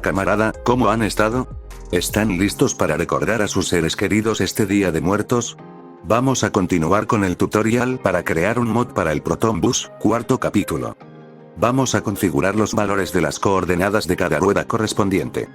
Hola camarada, ¿cómo han estado? ¿Están listos para recordar a sus seres queridos este día de muertos? Vamos a continuar con el tutorial para crear un mod para el Proton Bus, cuarto capítulo. Vamos a configurar los valores de las coordenadas de cada rueda correspondiente.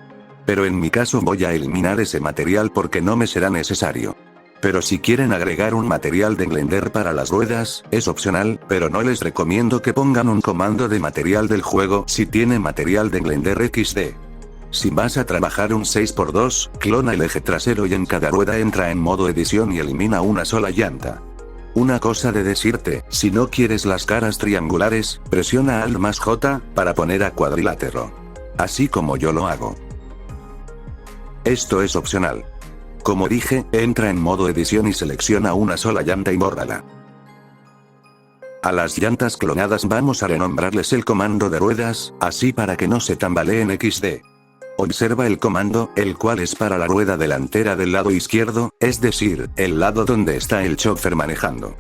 Pero en mi caso voy a eliminar ese material porque no me será necesario. Pero si quieren agregar un material de Blender para las ruedas, es opcional, pero no les recomiendo que pongan un comando de material del juego si tiene material de Blender XD. Si vas a trabajar un 6x2, clona el eje trasero y en cada rueda entra en modo edición y elimina una sola llanta. Una cosa de decirte, si no quieres las caras triangulares, presiona Alt más J, para poner a cuadrilátero. Así como yo lo hago. Esto es opcional. Como dije, entra en modo edición y selecciona una sola llanta y bórrala. A las llantas clonadas vamos a renombrarles el comando de ruedas, así para que no se tambaleen XD. Observa el comando, el cual es para la rueda delantera del lado izquierdo, es decir, el lado donde está el chofer manejando.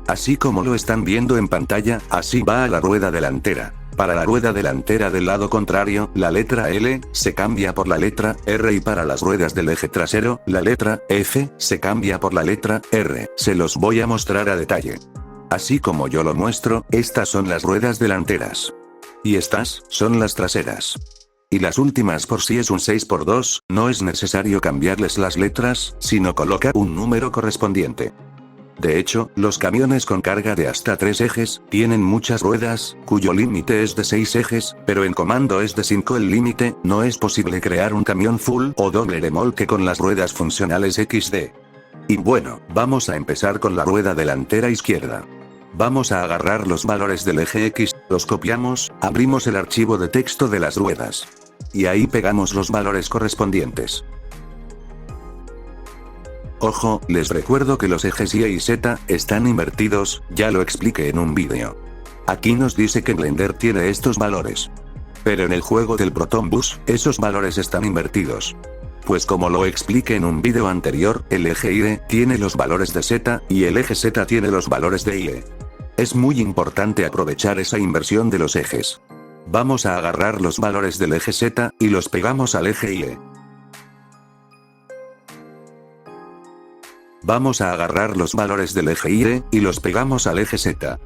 Así como lo están viendo en pantalla, así va a la rueda delantera. Para la rueda delantera del lado contrario, la letra L, se cambia por la letra R y para las ruedas del eje trasero, la letra F, se cambia por la letra R. Se los voy a mostrar a detalle. Así como yo lo muestro, estas son las ruedas delanteras. Y estas, son las traseras. Y las últimas por si es un 6x2, no es necesario cambiarles las letras, sino coloca un número correspondiente. De hecho, los camiones con carga de hasta 3 ejes, tienen muchas ruedas, cuyo límite es de 6 ejes, pero en comando es de 5 el límite, no es posible crear un camión full o doble remolque con las ruedas funcionales XD. Y bueno, vamos a empezar con la rueda delantera izquierda. Vamos a agarrar los valores del eje X, los copiamos, abrimos el archivo de texto de las ruedas. Y ahí pegamos los valores correspondientes. Ojo, les recuerdo que los ejes Y y Z están invertidos, ya lo expliqué en un vídeo. Aquí nos dice que Blender tiene estos valores. Pero en el juego del Proton Bus, esos valores están invertidos. Pues como lo expliqué en un vídeo anterior, el eje Y tiene los valores de Z, y el eje Z tiene los valores de Y. Es muy importante aprovechar esa inversión de los ejes. Vamos a agarrar los valores del eje Z, y los pegamos al eje Y. Vamos a agarrar los valores del eje Y, y los pegamos al eje Z.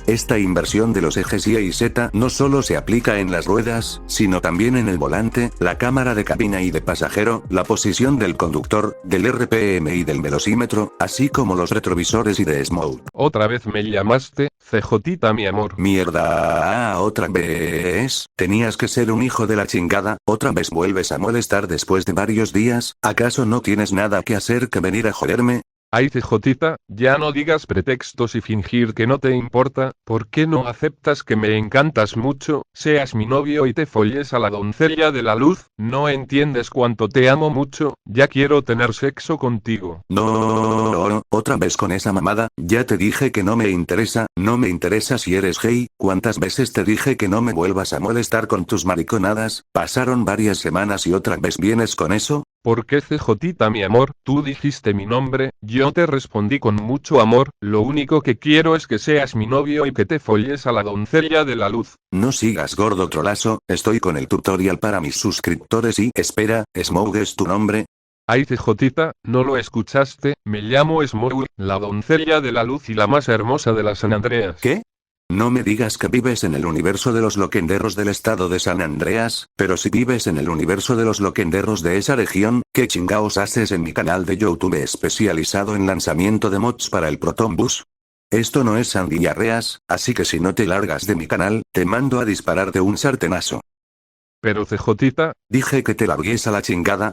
Esta inversión de los ejes Y y Z no solo se aplica en las ruedas, sino también en el volante, la cámara de cabina y de pasajero, la posición del conductor, del RPM y del velocímetro, así como los retrovisores y de Smoke. Otra vez me llamaste, CJita mi amor. Mierda, otra vez, tenías que ser un hijo de la chingada, otra vez vuelves a molestar después de varios días, ¿acaso no tienes nada que hacer que venir a joderme? Ay CJita, ya no digas pretextos y fingir que no te importa, ¿por qué no aceptas que me encantas mucho, seas mi novio y te folles a la doncella de la luz? No entiendes cuánto te amo mucho, ya quiero tener sexo contigo. No, otra vez con esa mamada, ya te dije que no me interesa si eres gay, ¿cuántas veces te dije que no me vuelvas a molestar con tus mariconadas? Pasaron varias semanas y otra vez vienes con eso. ¿Por qué CJita mi amor? Tú dijiste mi nombre, yo te respondí con mucho amor, lo único que quiero es que seas mi novio y que te folles a la doncella de la luz. No sigas gordo trolazo, estoy con el tutorial para mis suscriptores y, espera, Smoke es tu nombre. Ay CJita, ¿no lo escuchaste? Me llamo Smoke, la doncella de la luz y la más hermosa de las San Andreas. ¿Qué? No me digas que vives en el universo de los loquenderros del estado de San Andreas, pero si vives en el universo de los loquenderros de esa región, ¿qué chingaos haces en mi canal de YouTube especializado en lanzamiento de mods para el Proton Bus? Esto no es Sandiarreas, así que si no te largas de mi canal, te mando a dispararte un sartenazo. Pero CJita, dije que te largues a la chingada.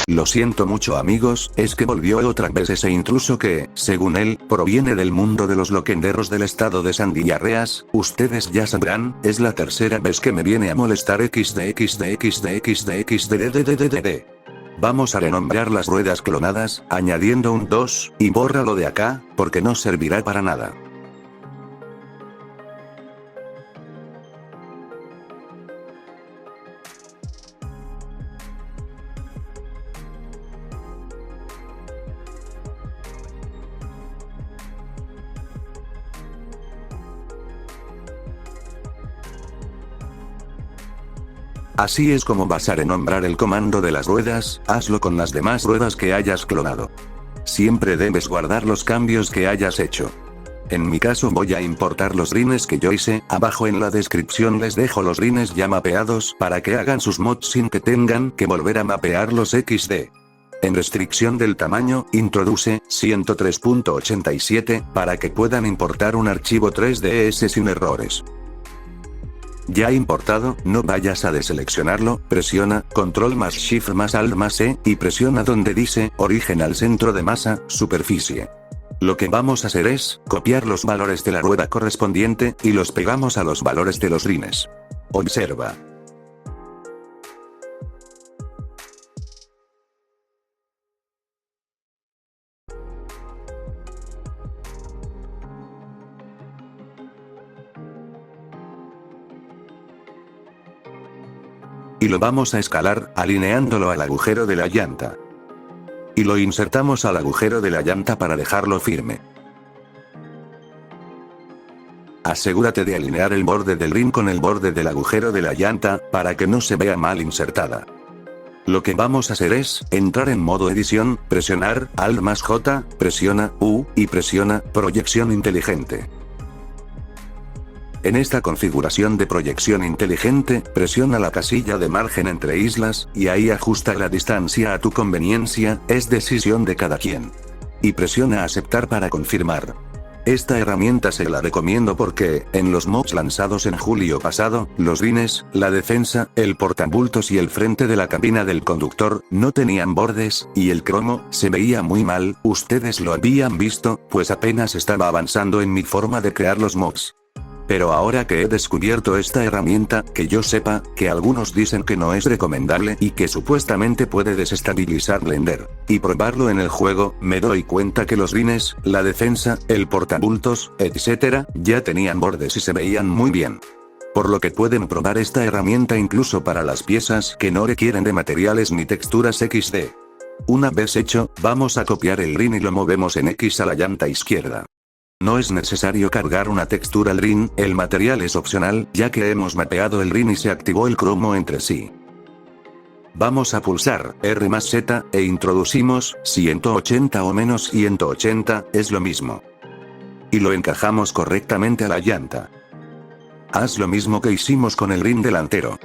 Lo siento mucho amigos, es que volvió otra vez ese intruso que, según él, proviene del mundo de los loquenderros del estado de Sandiarreas, ustedes ya sabrán, es la tercera vez que me viene a molestar XD. Vamos a renombrar las ruedas clonadas, añadiendo un 2, y bórralo de acá, porque no servirá para nada. Así es como vas a renombrar el comando de las ruedas, hazlo con las demás ruedas que hayas clonado. Siempre debes guardar los cambios que hayas hecho. En mi caso voy a importar los rines que yo hice, abajo en la descripción les dejo los rines ya mapeados para que hagan sus mods sin que tengan que volver a mapearlos XD. En restricción del tamaño, introduce 103.87 para que puedan importar un archivo 3ds sin errores. Ya importado, no vayas a deseleccionarlo, presiona Control más Shift más Alt más E, y presiona donde dice Origen al centro de masa, superficie. Lo que vamos a hacer es copiar los valores de la rueda correspondiente y los pegamos a los valores de los rines. Observa. Y lo vamos a escalar, alineándolo al agujero de la llanta. Y lo insertamos al agujero de la llanta para dejarlo firme. Asegúrate de alinear el borde del rin con el borde del agujero de la llanta, para que no se vea mal insertada. Lo que vamos a hacer es entrar en modo edición, presionar Alt más J, presiona U, y presiona Proyección inteligente. En esta configuración de proyección inteligente, presiona la casilla de margen entre islas, y ahí ajusta la distancia a tu conveniencia, es decisión de cada quien. Y presiona aceptar para confirmar. Esta herramienta se la recomiendo porque, en los mods lanzados en julio pasado, los rines, la defensa, el portabultos y el frente de la cabina del conductor, no tenían bordes, y el cromo, se veía muy mal, ustedes lo habían visto, pues apenas estaba avanzando en mi forma de crear los mods. Pero ahora que he descubierto esta herramienta, que yo sepa, que algunos dicen que no es recomendable y que supuestamente puede desestabilizar Blender, y probarlo en el juego, me doy cuenta que los rines, la defensa, el portabultos, etc., ya tenían bordes y se veían muy bien. Por lo que pueden probar esta herramienta incluso para las piezas que no requieren de materiales ni texturas XD. Una vez hecho, vamos a copiar el rin y lo movemos en X a la llanta izquierda. No es necesario cargar una textura al rin, el material es opcional, ya que hemos mapeado el rin y se activó el cromo entre sí. Vamos a pulsar R más Z, e introducimos 180 o menos 180, es lo mismo. Y lo encajamos correctamente a la llanta. Haz lo mismo que hicimos con el rin delantero.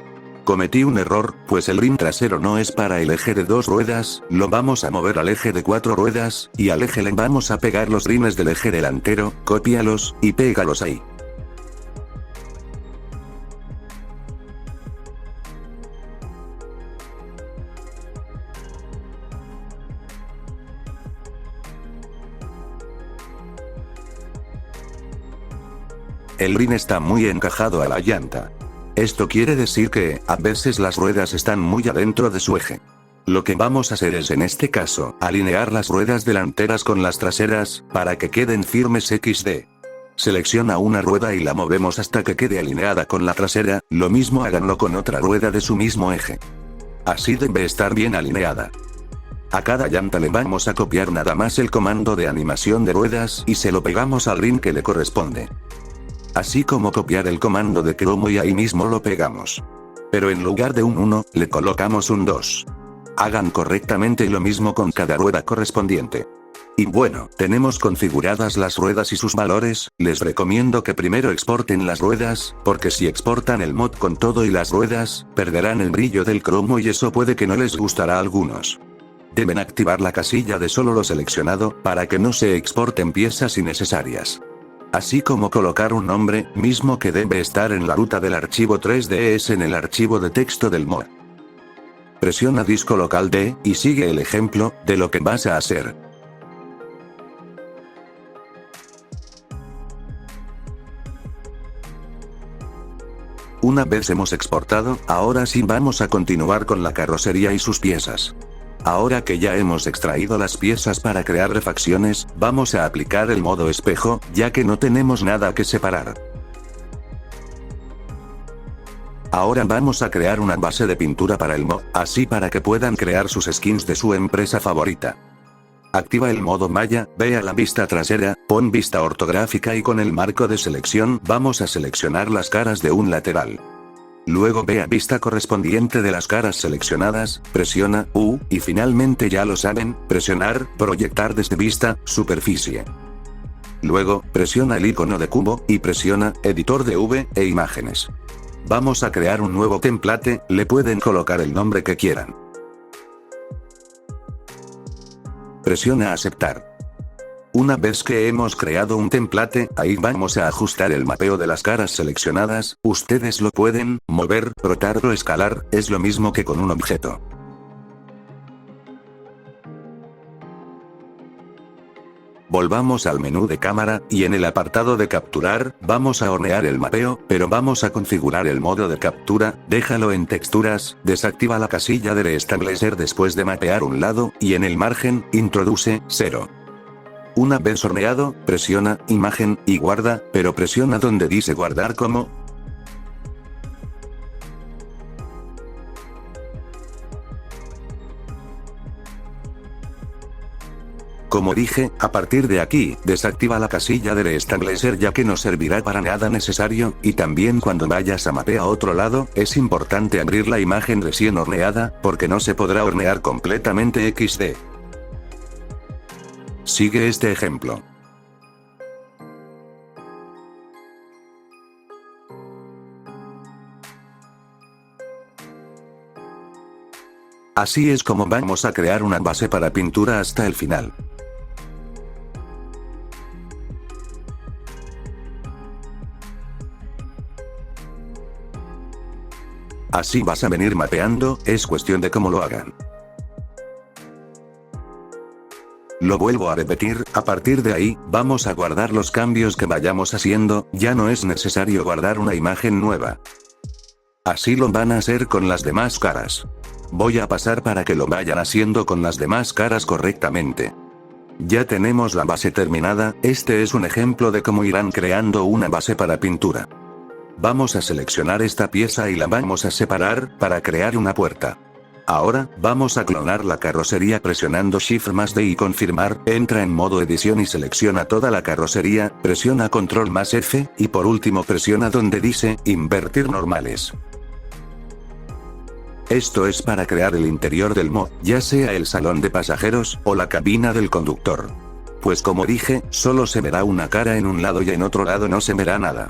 Cometí un error, pues el rin trasero no es para el eje de 2 ruedas, lo vamos a mover al eje de 4 ruedas, y al eje le vamos a pegar los rines del eje delantero, cópialos, y pégalos ahí. El rin está muy encajado a la llanta. Esto quiere decir que, a veces las ruedas están muy adentro de su eje. Lo que vamos a hacer es en este caso, alinear las ruedas delanteras con las traseras, para que queden firmes XD. Selecciona una rueda y la movemos hasta que quede alineada con la trasera, lo mismo háganlo con otra rueda de su mismo eje. Así debe estar bien alineada. A cada llanta le vamos a copiar nada más el comando de animación de ruedas y se lo pegamos al rin que le corresponde. Así como copiar el comando de cromo y ahí mismo lo pegamos. Pero en lugar de un 1, le colocamos un 2. Hagan correctamente lo mismo con cada rueda correspondiente. Y bueno, tenemos configuradas las ruedas y sus valores, les recomiendo que primero exporten las ruedas, porque si exportan el mod con todo y las ruedas, perderán el brillo del cromo y eso puede que no les gustará a algunos. Deben activar la casilla de solo lo seleccionado, para que no se exporten piezas innecesarias. Así como colocar un nombre, mismo que debe estar en la ruta del archivo 3ds en el archivo de texto del mod. Presiona disco local D, y sigue el ejemplo, de lo que vas a hacer. Una vez hemos exportado, ahora sí vamos a continuar con la carrocería y sus piezas. Ahora que ya hemos extraído las piezas para crear refacciones, vamos a aplicar el modo espejo, ya que no tenemos nada que separar. Ahora vamos a crear una base de pintura para el mod, así para que puedan crear sus skins de su empresa favorita. Activa el modo malla, ve a la vista trasera, pon vista ortográfica y con el marco de selección vamos a seleccionar las caras de un lateral. Luego ve a vista correspondiente de las caras seleccionadas, presiona U, y finalmente ya lo saben, presionar, proyectar desde vista, superficie. Luego, presiona el icono de cubo, y presiona, editor de V, e imágenes. Vamos a crear un nuevo template, le pueden colocar el nombre que quieran. Presiona aceptar. Una vez que hemos creado un template, ahí vamos a ajustar el mapeo de las caras seleccionadas, ustedes lo pueden mover, rotar o escalar, es lo mismo que con un objeto. Volvamos al menú de cámara, y en el apartado de capturar, vamos a hornear el mapeo, pero vamos a configurar el modo de captura, déjalo en texturas, desactiva la casilla de restablecer después de mapear un lado, y en el margen, introduce 0. Una vez horneado, presiona, imagen, y guarda, pero presiona donde dice guardar como. Como dije, a partir de aquí, desactiva la casilla de restablecer ya que no servirá para nada necesario, y también cuando vayas a mapear a otro lado, es importante abrir la imagen recién horneada, porque no se podrá hornear completamente XD. Sigue este ejemplo. Así es como vamos a crear una base para pintura hasta el final. Así vas a venir mapeando, es cuestión de cómo lo hagan. Lo vuelvo a repetir, a partir de ahí, vamos a guardar los cambios que vayamos haciendo, ya no es necesario guardar una imagen nueva. Así lo van a hacer con las demás caras. Voy a pasar para que lo vayan haciendo con las demás caras correctamente. Ya tenemos la base terminada, este es un ejemplo de cómo irán creando una base para pintura. Vamos a seleccionar esta pieza y la vamos a separar, para crear una puerta. Ahora, vamos a clonar la carrocería presionando Shift más D y confirmar, entra en modo edición y selecciona toda la carrocería, presiona Control más F, y por último presiona donde dice, invertir normales. Esto es para crear el interior del mod, ya sea el salón de pasajeros, o la cabina del conductor. Pues como dije, solo se verá una cara en un lado y en otro lado no se verá nada.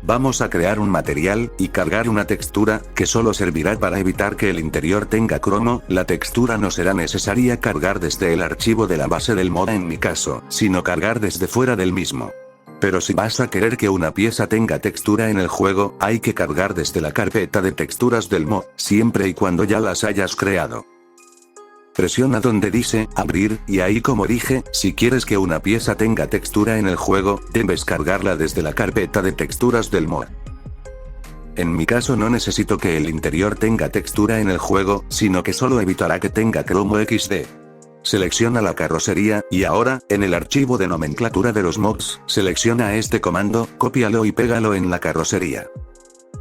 Vamos a crear un material, y cargar una textura, que solo servirá para evitar que el interior tenga cromo, la textura no será necesaria cargar desde el archivo de la base del mod en mi caso, sino cargar desde fuera del mismo. Pero si vas a querer que una pieza tenga textura en el juego, hay que cargar desde la carpeta de texturas del mod, siempre y cuando ya las hayas creado. Presiona donde dice, abrir, y ahí como dije, si quieres que una pieza tenga textura en el juego, debes cargarla desde la carpeta de texturas del mod. En mi caso no necesito que el interior tenga textura en el juego, sino que solo evitará que tenga cromo XD. Selecciona la carrocería, y ahora, en el archivo de nomenclatura de los mods, selecciona este comando, cópialo y pégalo en la carrocería.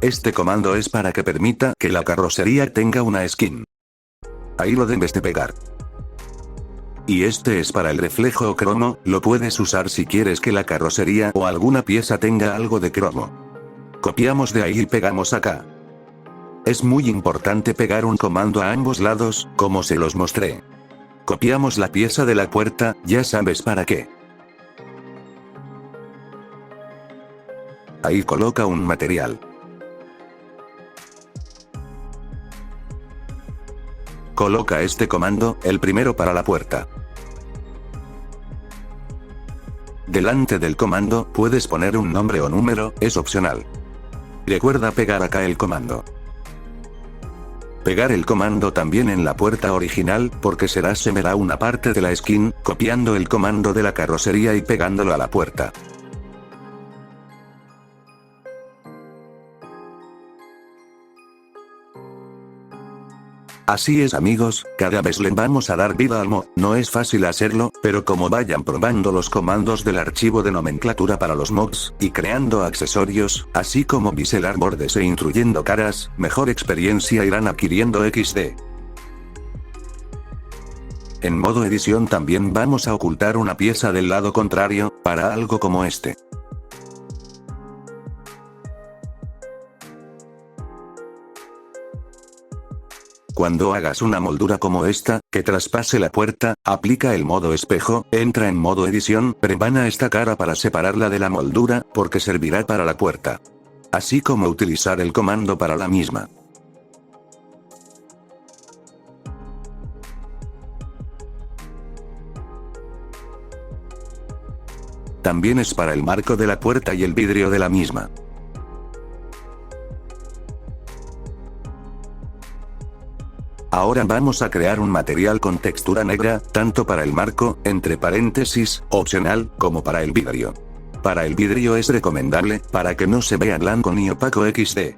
Este comando es para que permita que la carrocería tenga una skin. Ahí lo debes de pegar. Y este es para el reflejo o cromo, lo puedes usar si quieres que la carrocería o alguna pieza tenga algo de cromo. Copiamos de ahí y pegamos acá. Es muy importante pegar un comando a ambos lados, como se los mostré. Copiamos la pieza de la puerta, ya sabes para qué. Ahí coloca un material. Coloca este comando, el primero para la puerta. Delante del comando, puedes poner un nombre o número, es opcional. Recuerda pegar acá el comando. Pegar el comando también en la puerta original, porque se verá una parte de la skin, copiando el comando de la carrocería y pegándolo a la puerta. Así es amigos, cada vez le vamos a dar vida al mod, no es fácil hacerlo, pero como vayan probando los comandos del archivo de nomenclatura para los mods, y creando accesorios, así como biselar bordes e instruyendo caras, mejor experiencia irán adquiriendo XD. En modo edición también vamos a ocultar una pieza del lado contrario, para algo como este. Cuando hagas una moldura como esta, que traspase la puerta, aplica el modo espejo, entra en modo edición, premana esta cara para separarla de la moldura, porque servirá para la puerta. Así como utilizar el comando para la misma. También es para el marco de la puerta y el vidrio de la misma. Ahora vamos a crear un material con textura negra, tanto para el marco, entre paréntesis, opcional, como para el vidrio. Para el vidrio es recomendable, para que no se vea blanco ni opaco XD.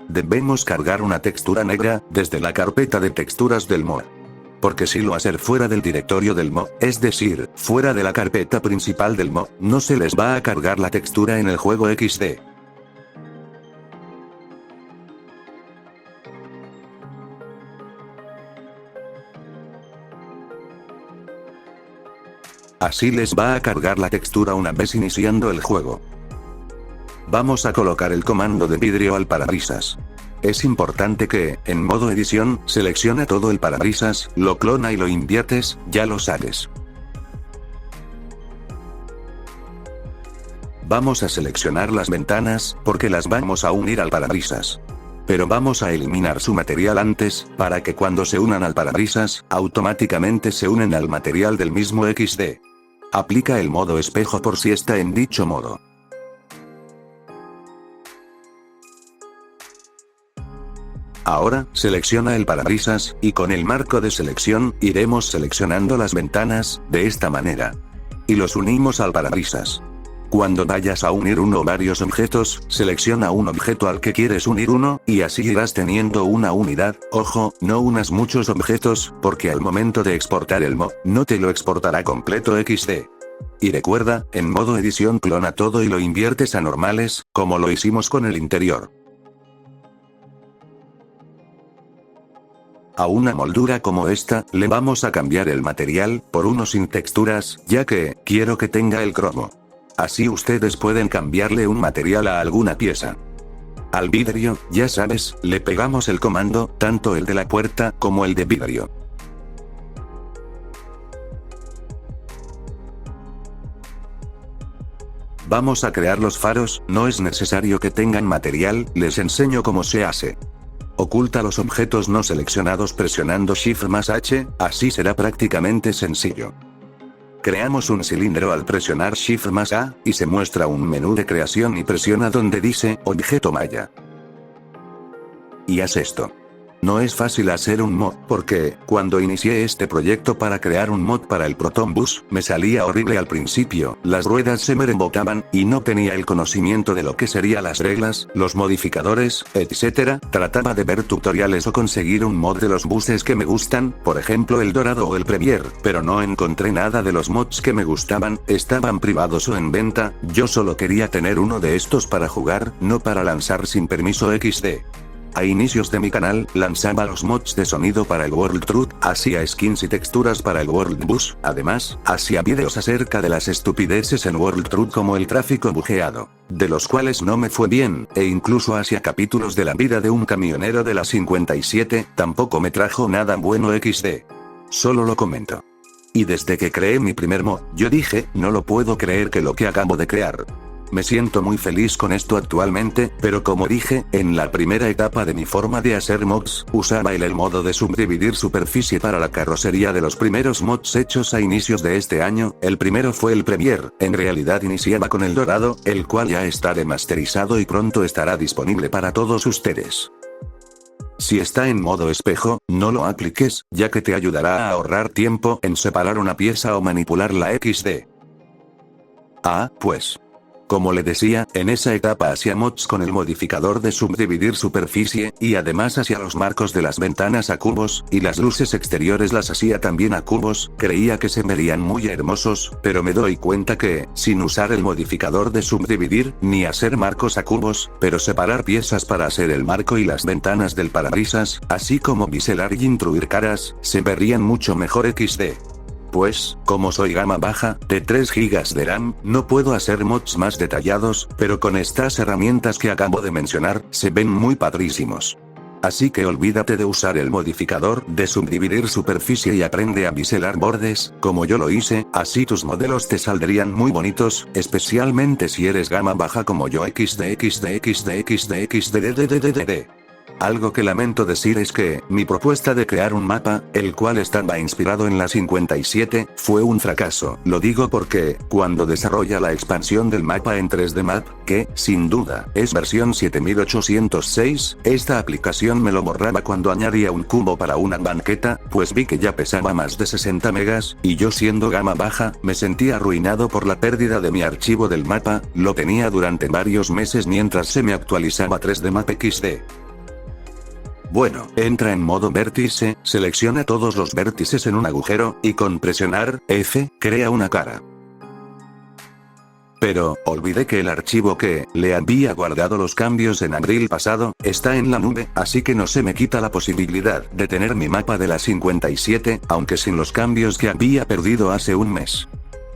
Debemos cargar una textura negra, desde la carpeta de texturas del mod. Porque si lo hacer fuera del directorio del mod, es decir, fuera de la carpeta principal del mod, no se les va a cargar la textura en el juego XD. Así les va a cargar la textura una vez iniciando el juego. Vamos a colocar el comando de vidrio al parabrisas. Es importante que, en modo edición, selecciona todo el parabrisas, lo clona y lo inviertes, ya lo sabes. Vamos a seleccionar las ventanas, porque las vamos a unir al parabrisas. Pero vamos a eliminar su material antes, para que cuando se unan al parabrisas, automáticamente se unen al material del mismo XD. Aplica el modo espejo por si está en dicho modo. Ahora, selecciona el parabrisas, y con el marco de selección, iremos seleccionando las ventanas, de esta manera. Y los unimos al parabrisas. Cuando vayas a unir uno o varios objetos, selecciona un objeto al que quieres unir uno, y así irás teniendo una unidad. Ojo, no unas muchos objetos, porque al momento de exportar el mod, no te lo exportará completo XD. Y recuerda, en modo edición clona todo y lo inviertes a normales, como lo hicimos con el interior. A una moldura como esta, le vamos a cambiar el material, por uno sin texturas, ya que, quiero que tenga el cromo. Así ustedes pueden cambiarle un material a alguna pieza. Al vidrio, ya sabes, le pegamos el comando, tanto el de la puerta, como el de vidrio. Vamos a crear los faros, no es necesario que tengan material, les enseño cómo se hace. Oculta los objetos no seleccionados presionando Shift más H, así será prácticamente sencillo. Creamos un cilindro al presionar Shift más A, y se muestra un menú de creación y presiona donde dice, objeto malla. Y haz esto. No es fácil hacer un mod, porque, cuando inicié este proyecto para crear un mod para el Proton Bus, me salía horrible al principio, las ruedas se me rebotaban, y no tenía el conocimiento de lo que serían las reglas, los modificadores, etc. Trataba de ver tutoriales o conseguir un mod de los buses que me gustan, por ejemplo el Dorado o el Premier, pero no encontré nada de los mods que me gustaban, estaban privados o en venta, yo solo quería tener uno de estos para jugar, no para lanzar sin permiso XD. A inicios de mi canal, lanzaba los mods de sonido para el World Truth, hacía skins y texturas para el World Bus, además, hacía videos acerca de las estupideces en World Truth como el tráfico bujeado, de los cuales no me fue bien, e incluso hacía capítulos de la vida de un camionero de la 57, tampoco me trajo nada bueno XD. Solo lo comento. Y desde que creé mi primer mod, yo dije, no lo puedo creer que lo que acabo de crear. Me siento muy feliz con esto actualmente, pero como dije, en la primera etapa de mi forma de hacer mods, usaba el modo de subdividir superficie para la carrocería de los primeros mods hechos a inicios de este año, el primero fue el Premier, en realidad iniciaba con el Dorado, el cual ya está remasterizado y pronto estará disponible para todos ustedes. Si está en modo espejo, no lo apliques, ya que te ayudará a ahorrar tiempo en separar una pieza o manipular la XD. Ah, pues. Como le decía, en esa etapa hacía mods con el modificador de subdividir superficie, y además hacía los marcos de las ventanas a cubos, y las luces exteriores las hacía también a cubos, creía que se verían muy hermosos, pero me doy cuenta que, sin usar el modificador de subdividir, ni hacer marcos a cubos, pero separar piezas para hacer el marco y las ventanas del parabrisas, así como biselar y intruir caras, se verían mucho mejor XD. Pues, como soy gama baja, de 3 GB de RAM, no puedo hacer mods más detallados, pero con estas herramientas que acabo de mencionar, se ven muy padrísimos. Así que olvídate de usar el modificador de subdividir superficie y aprende a biselar bordes, como yo lo hice, así tus modelos te saldrían muy bonitos, especialmente si eres gama baja como yo xd. Algo que lamento decir es que, mi propuesta de crear un mapa, el cual estaba inspirado en la 57, fue un fracaso. Lo digo porque, cuando desarrolla la expansión del mapa en 3D Map, que, sin duda, es versión 7806, esta aplicación me lo borraba cuando añadía un cubo para una banqueta, pues vi que ya pesaba más de 60 megas, y yo siendo gama baja, me sentía arruinado por la pérdida de mi archivo del mapa, lo tenía durante varios meses mientras se me actualizaba 3D Map XD. Bueno, entra en modo vértice, selecciona todos los vértices en un agujero, y con presionar F, crea una cara. Pero, olvidé que el archivo que le había guardado los cambios en abril pasado, está en la nube, así que no se me quita la posibilidad de tener mi mapa de la 57, aunque sin los cambios que había perdido hace un mes.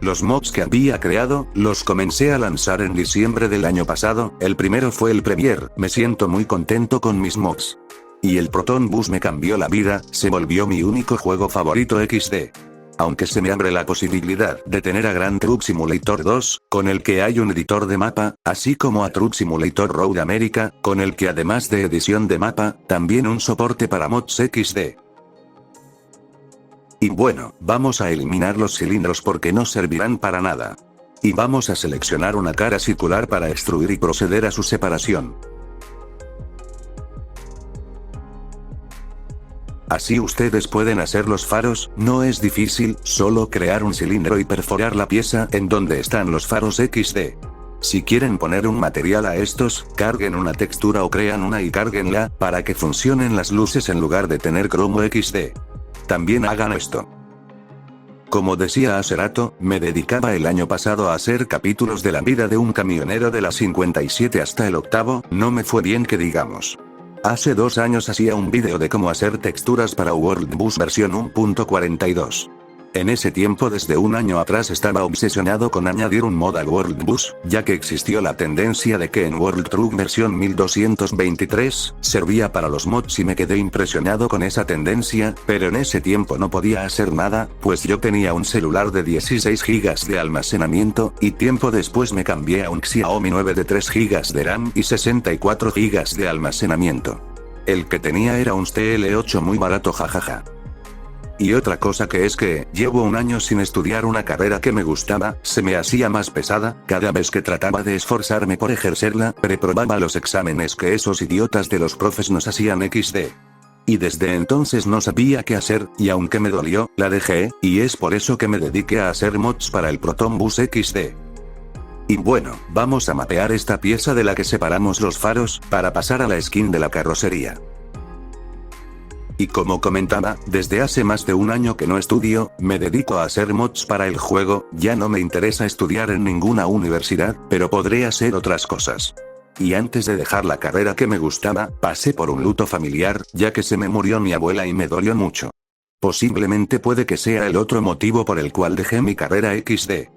Los mods que había creado, los comencé a lanzar en diciembre del año pasado, el primero fue el Premier, me siento muy contento con mis mods. Y el Proton Bus me cambió la vida, se volvió mi único juego favorito XD. Aunque se me abre la posibilidad de tener a Grand Truck Simulator 2, con el que hay un editor de mapa, así como a Truck Simulator Road America, con el que además de edición de mapa, también un soporte para mods XD. Y bueno, vamos a eliminar los cilindros porque no servirán para nada. Y vamos a seleccionar una cara circular para extruir y proceder a su separación. Así ustedes pueden hacer los faros, no es difícil, solo crear un cilindro y perforar la pieza en donde están los faros XD. Si quieren poner un material a estos, carguen una textura o crean una y cárguenla, para que funcionen las luces en lugar de tener cromo XD. También hagan esto. Como decía hace rato, me dedicaba el año pasado a hacer capítulos de la vida de un camionero de la 57 hasta el octavo, no me fue bien que digamos. Hace 2 años hacía un vídeo de cómo hacer texturas para World Bus versión 1.42. En ese tiempo desde un año atrás estaba obsesionado con añadir un mod al World Bus, ya que existió la tendencia de que en World Truck versión 1223, servía para los mods y me quedé impresionado con esa tendencia, pero en ese tiempo no podía hacer nada, pues yo tenía un celular de 16 GB de almacenamiento, y tiempo después me cambié a un Xiaomi 9 de 3 GB de RAM y 64 GB de almacenamiento. El que tenía era un TL8 muy barato jajaja. Y otra cosa que es que, llevo un año sin estudiar una carrera que me gustaba, se me hacía más pesada, cada vez que trataba de esforzarme por ejercerla, reprobaba los exámenes que esos idiotas de los profes nos hacían XD. Y desde entonces no sabía qué hacer, y aunque me dolió, la dejé, y es por eso que me dediqué a hacer mods para el Proton Bus XD. Y bueno, vamos a mapear esta pieza de la que separamos los faros, para pasar a la skin de la carrocería. Y como comentaba, desde hace más de un año que no estudio, me dedico a hacer mods para el juego, ya no me interesa estudiar en ninguna universidad, pero podré hacer otras cosas. Y antes de dejar la carrera que me gustaba, pasé por un luto familiar, ya que se me murió mi abuela y me dolió mucho. Posiblemente puede que sea el otro motivo por el cual dejé mi carrera XD.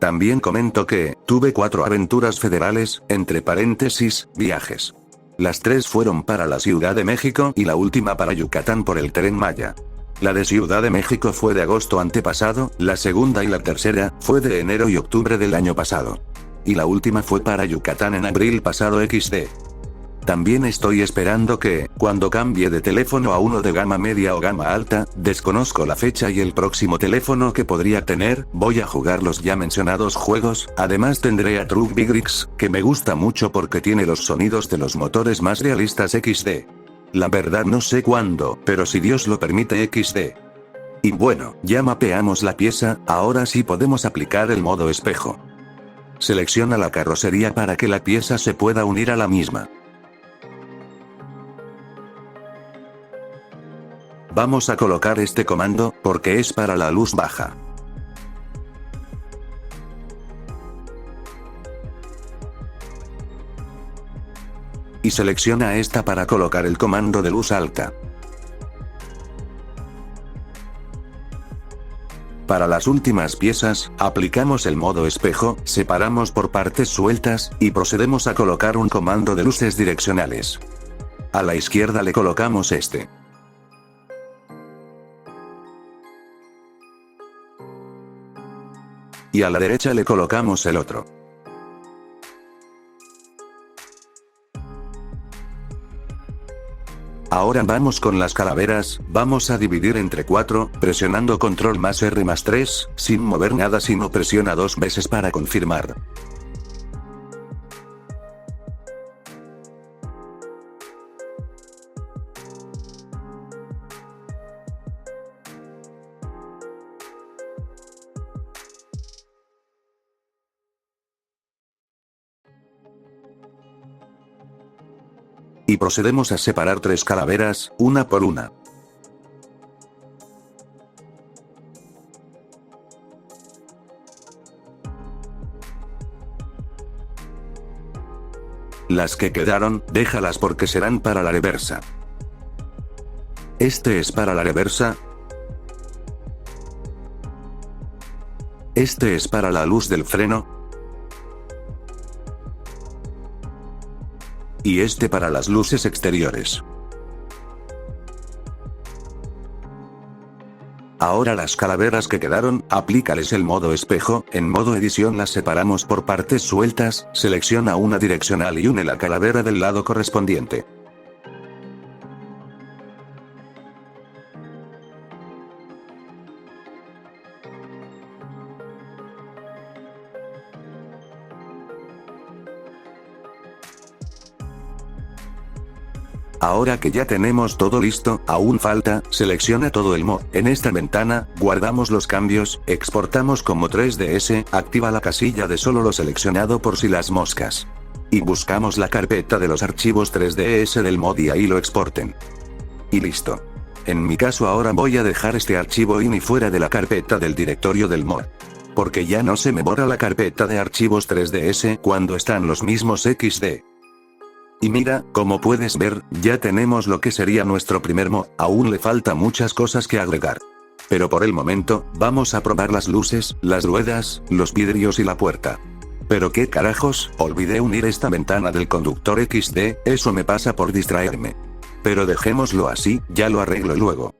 También comento que, tuve 4 aventuras federales, entre paréntesis, viajes. Las 3 fueron para la Ciudad de México y la última para Yucatán por el Tren Maya. La de Ciudad de México fue de agosto antepasado, la segunda y la tercera fue de enero y octubre del año pasado. Y la última fue para Yucatán en abril pasado XD. También estoy esperando que, cuando cambie de teléfono a uno de gama media o gama alta, desconozco la fecha y el próximo teléfono que podría tener, voy a jugar los ya mencionados juegos, además tendré a Truck Bigrix, que me gusta mucho porque tiene los sonidos de los motores más realistas XD. La verdad no sé cuándo, pero si Dios lo permite XD. Y bueno, ya mapeamos la pieza, ahora sí podemos aplicar el modo espejo. Selecciona la carrocería para que la pieza se pueda unir a la misma. Vamos a colocar este comando, porque es para la luz baja. Y selecciona esta para colocar el comando de luz alta. Para las últimas piezas, aplicamos el modo espejo, separamos por partes sueltas, y procedemos a colocar un comando de luces direccionales. A la izquierda le colocamos este. Y a la derecha le colocamos el otro. Ahora vamos con las calaveras, vamos a dividir entre 4, presionando control más R más 3, sin mover nada sino presiona 2 veces para confirmar. Y procedemos a separar 3 calaveras, una por una. Las que quedaron, déjalas porque serán para la reversa. Este es para la reversa. Este es para la luz del freno. Y este para las luces exteriores. Ahora las calaveras que quedaron, aplícales el modo espejo, en modo edición las separamos por partes sueltas, selecciona una direccional y une la calavera del lado correspondiente. Ahora que ya tenemos todo listo, aún falta, selecciona todo el mod. En esta ventana, guardamos los cambios, exportamos como 3ds, activa la casilla de solo lo seleccionado por si las moscas. Y buscamos la carpeta de los archivos 3ds del mod y ahí lo exporten. Y listo. En mi caso ahora voy a dejar este archivo INI fuera de la carpeta del directorio del mod. Porque ya no se me borra la carpeta de archivos 3ds cuando están los mismos XD. Y mira, como puedes ver, ya tenemos lo que sería nuestro primer mod, aún le falta muchas cosas que agregar. Pero por el momento, vamos a probar las luces, las ruedas, los vidrios y la puerta. Pero qué carajos, olvidé unir esta ventana del conductor XD, eso me pasa por distraerme. Pero dejémoslo así, ya lo arreglo luego.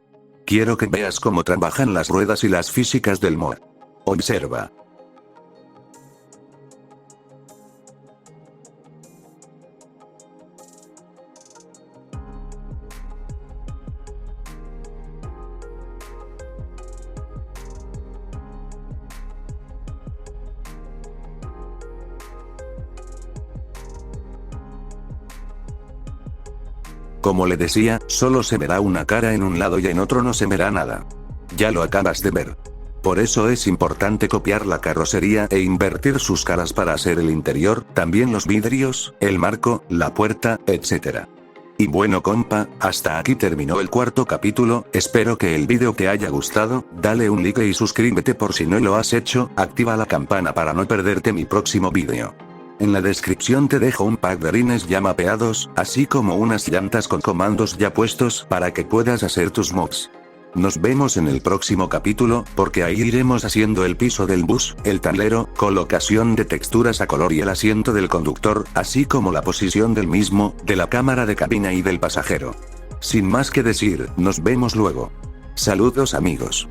Quiero que veas cómo trabajan las ruedas y las físicas del mod. Observa. Como le decía, solo se verá una cara en un lado y en otro no se verá nada. Ya lo acabas de ver. Por eso es importante copiar la carrocería e invertir sus caras para hacer el interior, también los vidrios, el marco, la puerta, etc. Y bueno compa, hasta aquí terminó el 4º capítulo, espero que el vídeo te haya gustado, dale un like y suscríbete por si no lo has hecho, activa la campana para no perderte mi próximo vídeo. En la descripción te dejo un pack de rines ya mapeados, así como unas llantas con comandos ya puestos para que puedas hacer tus mods. Nos vemos en el próximo capítulo, porque ahí iremos haciendo el piso del bus, el tablero, colocación de texturas a color y el asiento del conductor, así como la posición del mismo, de la cámara de cabina y del pasajero. Sin más que decir, nos vemos luego. Saludos amigos.